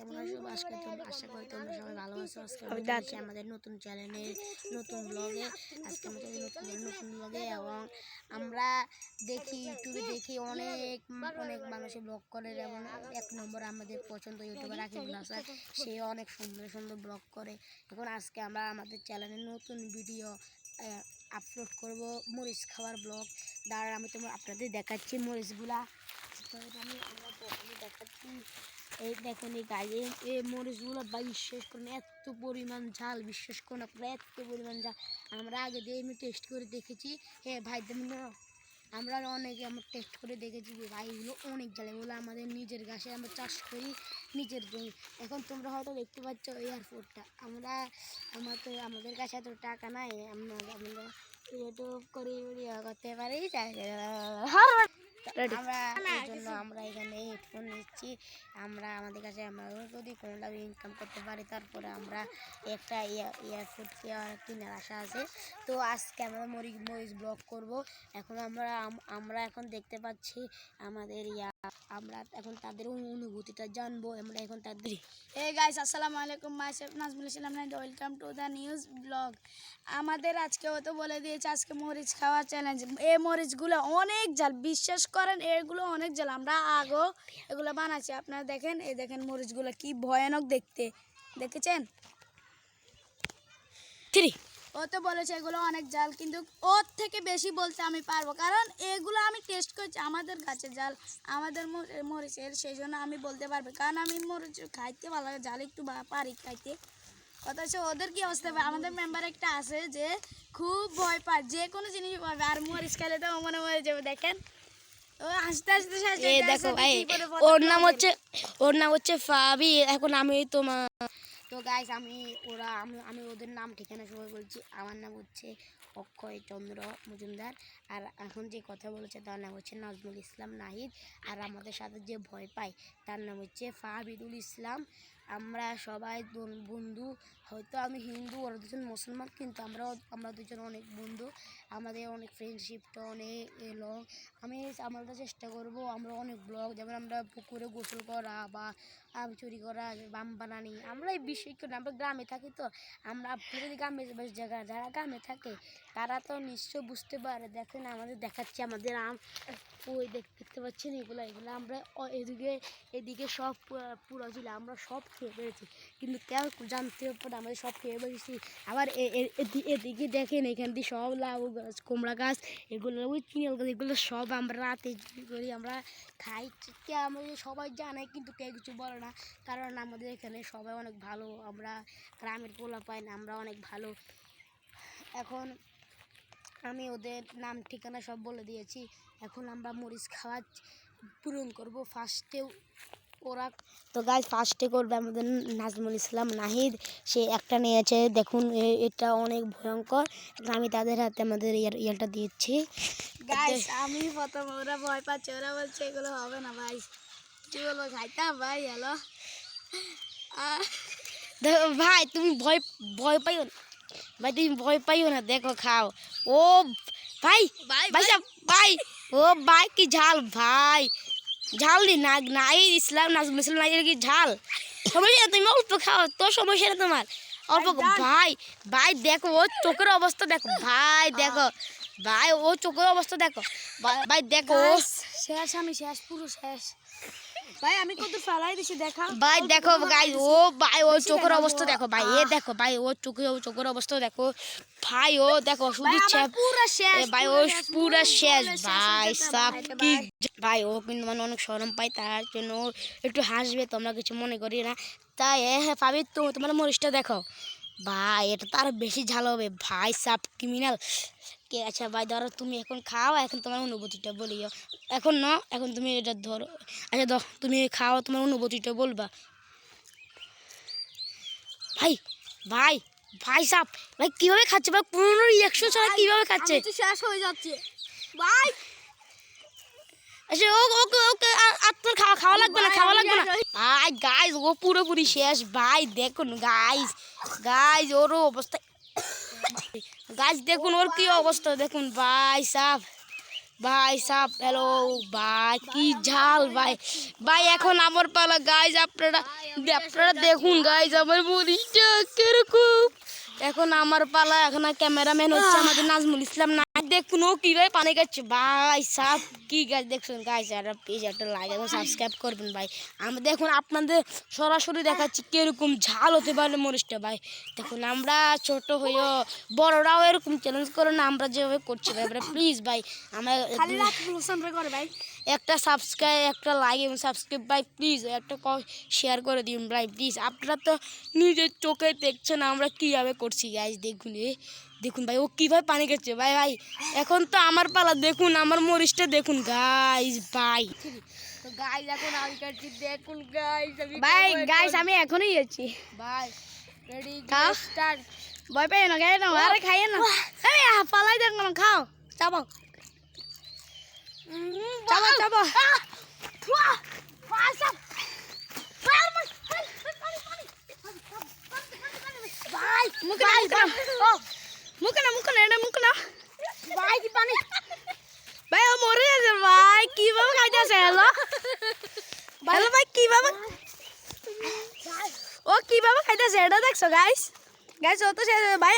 কেমন আছো? আজকে তোমরা আশা করি তোমরা সবাই ভালো আছো। আজকে আমাদের নতুন চ্যানেলে নতুন ব্লগে আজকে আমাদের নতুন ব্লগে এবং আমরা দেখি ইউটিউবে দেখি অনেক মানুষের ব্লগ করে, যেমন এক নম্বর আমাদের পছন্দ ইউটিউবার রাকিবুল হাসান, সে অনেক সুন্দর সুন্দর ব্লগ করে। এখন আজকে আমরা আমাদের চ্যানেলে নতুন ভিডিও আপলোড করব, মরিচ খাওয়ার ব্লগ। দাঁড়া আমি আপনাদের দেখাচ্ছি মরিচগুলা। আমি দেখাচ্ছি, এই দেখুন এই গায়ে এই মরিচগুলো বা বিশ্বাস করুন এত পরিমাণ ঝাল, বিশ্বাস করুন আপনারা এত পরিমাণ ঝাল। আমরা আগে দিয়ে আমি টেস্ট করে দেখেছি। হ্যাঁ ভাই আমরা অনেকে আমরা টেস্ট করে দেখেছি যে ভাই এগুলো অনেক ঝাল। এগুলো আমাদের নিজের গাছে আমরা চাষ করি, নিজের জমি। এখন তোমরা হয়তো দেখতে পাচ্ছ এয়ারপোর্টটা, আমাদের কাছে এত টাকা নাই আমরা ইউটিউব করে ভিডিও করতে পারি। আমরা এখানে হেডফোন নিচ্ছি, আমাদের কাছে আমরা যদি কোনোভাবে ইনকাম করতে পারি তারপরে আমরা একটা এয়ারপোর্ট কেনার আশা আছে। তো আজকে আমরা মরিচ ব্লগ করব। এখন আমরা এখন দেখতে পাচ্ছি আমাদের আমরা এখন তাদের অনুভূতিটা জানবো। আমরা এখন তাদের Hey guys, আসসালামু আলাইকুম, myself Nazmul Islam and welcome to the news vlog। আমাদের আজকে তো বলে দিয়েছে আজকে মরিচ খাওয়া চ্যালেঞ্জ। এই মরিচগুলো অনেক ঝাল, বিশ্বাস করেন এগুলো অনেক ঝাল। আমরা আগেও এগুলো বানাচ্ছি, আপনারা দেখেন। এই দেখেন মরিচগুলো কি ভয়ানক দেখতে, দেখেছেন? ও তো বলেছে এগুলো অনেক জাল, কিন্তু ওর থেকে বেশি বলতে আমি পারবো, কারণ এগুলো আমি টেস্ট করছি। আমাদের কাছে জাল, আমাদের মরিচের, সেই জন্য আমি বলতে পারবো, কারণ আমি মরিচ খাইতে ভালো লাগে, জাল একটু পারি খাইতে। অথচ ওদের কি অবস্থা হবে? আমাদের মেম্বার একটা আছে যে খুব ভয় পায়, যে কোনো জিনিস পাবে, আর মরিচ খাইলে তো মনে মরে যাবে। দেখেন ও আস্তে আস্তে দেখো ভাই, ওর নাম হচ্ছে ফাবি। এখন আমি তো গাইস আমি ওদের নাম ঠিকানা সবাই বলছি। আমার নাম হচ্ছে অক্ষয় চন্দ্র মজুমদার, আর এখন যে কথা বলেছে তার নাম হচ্ছে নাজমুল ইসলাম নাহিদ, আর আমাদের সাথে যে ভয় পায় তার নাম হচ্ছে ফাহাবিদুল ইসলাম। আমরা সবাই বন্ধু, হয়তো আমি হিন্দু, ওরা দুজন মুসলমান, কিন্তু আমরা দুজন অনেক বন্ধু। আমাদের অনেক ফ্রেন্ডশিপটা অনেক লং। আমরা চেষ্টা করব আমরা অনেক ব্লগ, যেমন আমরা পুকুরে গোসল করা বা আম চুরি করা, বাম বানানি। আমরা এই বিষয় করে আমরা গ্রামে থাকি, তো আমরা যদি গ্রামে যারা গ্রামে থাকে তারা তো নিশ্চয় বুঝতে পারে। দেখেন আমাদের দেখাচ্ছি আমাদের আম, ওই দেখতে পাচ্ছেন এগুলো আমরা এদিকে সব পুরো ছিল, আমরা সব খেয়ে পেরেছি, কিন্তু কেউ জানতে পারে আমাদের সব খেয়ে পেরেছি। আবার এদিকে দেখেন এখান দিয়ে সব লাউ গাছ, কুমড়া গাছ, এগুলো ওই চিনিয়াল গাছ, এগুলো সব আমরা রাতে করি, আমরা খাই। আমাদের সবাই জানে কিন্তু কেউ কিছু বলে না, কারণ আমাদের এখানে সবাই অনেক ভালো। আমরা গ্রামের পোলা পাই না, আমরা অনেক ভালো। এখন আমি ওদের নাম ঠিকানা সব বলে দিয়েছি। এখন আমরা মরিচ খাওয়া পূরণ করব। ফার্স্টে করবে আমাদের নাজমুল ইসলাম নাহিদ, সে একটা নিয়েছে। দেখুন এটা অনেক ভয়ঙ্কর। আমি তাদের হাতে আমাদের ইয়াটা দিচ্ছি। গাইস আমি প্রথম, ওরা ভয় পাচ্ছে, ওরা বলছে এগুলো হবে না। ভাই কি বলবো, খাইতাম ভাই। হ্যালো ভাই তুমি ভয় পাইও না, ভাই তুমি ভয় পাইও না, দেখো খাও। ও ভাই ভাই ও ভাই কি ঝাল, ভাই ঝাল দি নাহিদ ইসলাম নাজমুল ইসলাম নাহিদ কি ঝাল। সমস্যা না, তুমি অল্প খাও, তোর সমস্যা না তোমার অল্প। ভাই দেখো ও চোখের অবস্থা দেখো, ভাই দেখো ভাই ও চোখের অবস্থা দেখো, ভাই দেখো শেষ, আমি শেষ, পুরো শেষ ভাই। আমি কত ফেলাই দিছি দেখা, ভাই দেখো গাইস, ভাই ও চোখের অবস্থা দেখো, ভাই দেখো ভাই ও চোখের অবস্থা দেখো, ভাই ও দেখো শুধু পুরো শেষ, ভাই ও পুরো শেষ। ভাই সাপ কি ভাই, ও কিন্তু মানে অনেক শরম পাই, তার জন্য একটু হাসবে, তোমরা কিছু মনে করি না। তাই হ্যাঁ পাবি তো, তোমার মরিচটা দেখো ভাই, এটা তো আরো বেশি ঝাল হবে। ভাই সাপ ক্রিমিনাল কে। আচ্ছা ভাই ধরো তুমি এখন খাও, এখন তোমার অনুভূতিটা বলিও। এখন এখন তুমি এটা ধরো। আচ্ছা তুমি খাও, তোমার অনুভূতিটা বলবা। ভাই সাপ ভাই কিভাবে খাচ্ছে ভাই, কোনো রিয়াকশন ছাড়া কিভাবে খাচ্ছে? শেষ হয়ে যাচ্ছে ভাই। আচ্ছা ওকে আর তোর খাওয়া লাগবে না ভাই। গাইস ও পুরোপুরি শেষ ভাই, দেখুন গাইস ওর অবস্থা, গাইস দেখুন ওর কি অবস্থা দেখুন ভাই সাপ। ভাই সাপ হ্যালো ভাই কি ঝাল ভাই ভাই এখন আমার পালা গাইজ আপনারা আপনারা দেখুন গাইজ আমার মরিচটা কিরকম এখন আমার পালা এখন ক্যামেরাম্যান হচ্ছে আমাদের নাজমুল ইসলাম না দেখুন ও কিভাবে পানি খাচ্ছে ভাই সাপ কি গাছ দেখছেন গাইজ একটা পেজ একটা লাইক এবং সাবস্ক্রাইব করবেন ভাই আমরা দেখুন আপনাদের সরাসরি দেখাচ্ছি কিরকম ঝাল হতে পারে মরিচটা ভাই দেখুন আমরা ছোট হয়েও বড়রাও এরকম চ্যালেঞ্জ করে না আমরা যেভাবে করছি ভাই প্লিজ ভাই আমরা করে ভাই একটা সাবস্ক্রাইব একটা লাইক এবং সাবস্ক্রাইব ভাই প্লিজ একটা শেয়ার করে দিন ভাই প্লিজ আপনারা তো নিজের চোখে দেখছেন আমরা কীভাবে করছি গাইজ দেখুন দেখুন ভাই ও কীভাবে পানি খাচ্ছে ভাই ভাই এখন তো আমার পালা দেখুন আমার মরিচটা দেখুন গাইজ ভাই তো গাইজ এখন আমি কাটছি দেখুন গাইজ ভাই গাইস আমি এখনই যাচ্ছি ভাই রেডি খাও। স্টার্ট ভয় পাই না গাই না আরে খাইয়ে না এই পালাই দেন না খাও চাবো চাবো চাবো ভাই মুখে না মুখে না মুখে না এটা মুখে না ভাই কি পানি ভাই ও মরে যাচ্ছে ভাই কিভাবে খাইতেছে হ্যালো হ্যালো ভাই কিভাবে ও কিভাবে খাইতেছে এটা দেখছো গাইস গাইস ও তো ভাই